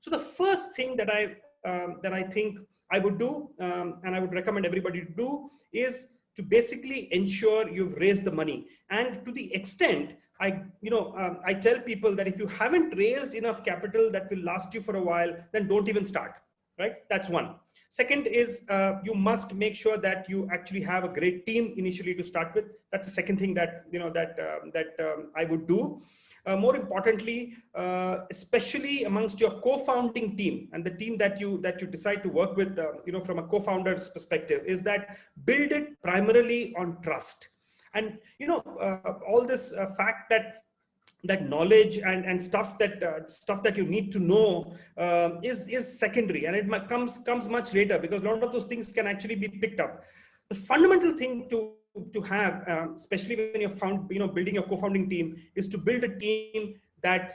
So the first thing that I think I would do, and I would recommend everybody to do, is to basically ensure you've raised the money. And to the extent, I tell people that if you haven't raised enough capital that will last you for a while, then don't even start, right? That's one. Second is you must make sure that you actually have a great team initially to start with. That's the second thing that I would do. More importantly, especially amongst your co-founding team and the team that you decide to work with, from a co-founder's perspective, is that build it primarily on trust. And all this fact that knowledge and stuff that you need to know is secondary, and it comes much later, because a lot of those things can actually be picked up. The fundamental thing to have, especially when you're building your co-founding team, is to build a team that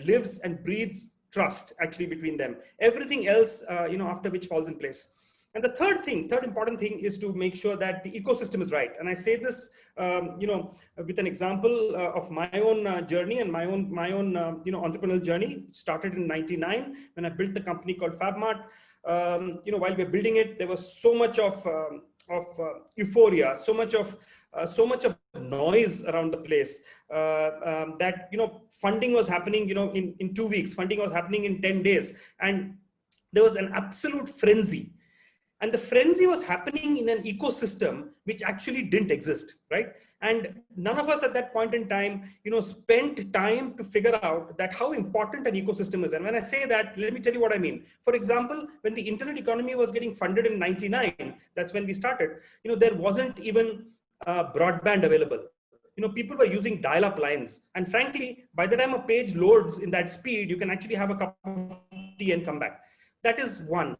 lives and breathes trust actually between them. Everything else, after which falls in place. And the third important thing is to make sure that the ecosystem is right. And I say this, with an example of my own journey and my own entrepreneurial journey. It started in '99 when I built the company called FabMart. While we were building it, there was so much of euphoria, so much of noise around the place, that funding was happening in 2 weeks, funding was happening in 10 days, and there was an absolute frenzy. And the frenzy was happening in an ecosystem which actually didn't exist, right? And none of us at that point in time, spent time to figure out that how important an ecosystem is. And when I say that, let me tell you what I mean. For example, when the internet economy was getting funded in '99, that's when we started, there wasn't even broadband available. People were using dial-up lines. And frankly, by the time a page loads in that speed, you can actually have a cup of tea and come back. That is one.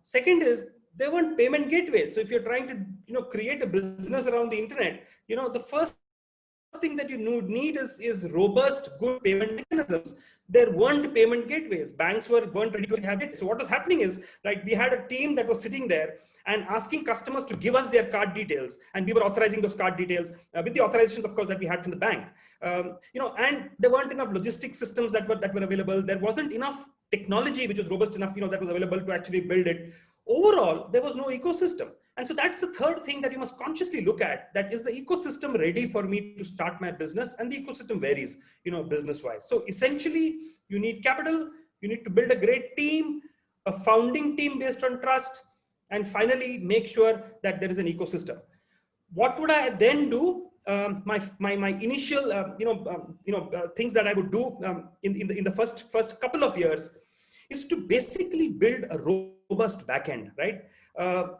Second is, there weren't payment gateways. So if you're trying to create a business around the internet, the first thing that you need is robust, good payment mechanisms. There weren't payment gateways. Banks weren't ready to have it. So what was happening is, right, we had a team that was sitting there and asking customers to give us their card details, and we were authorizing those card details with the authorizations, of course, that we had from the bank. And there weren't enough logistics systems that were available. There wasn't enough technology which was robust enough, that was available to actually build it. Overall, there was no ecosystem. And so that's the third thing that you must consciously look at, that is the ecosystem ready for me to start my business? And the ecosystem varies, business wise. So essentially, you need capital, you need to build a great team, a founding team based on trust, and finally make sure that there is an ecosystem. What would I then do? My initial things that I would do in the first couple of years is to basically build a robust backend, right?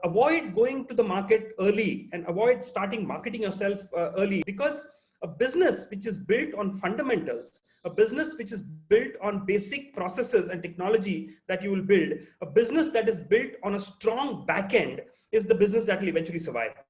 Avoid going to the market early and avoid starting marketing yourself early, because a business which is built on fundamentals, a business which is built on basic processes and technology that you will build, a business that is built on a strong backend is the business that will eventually survive.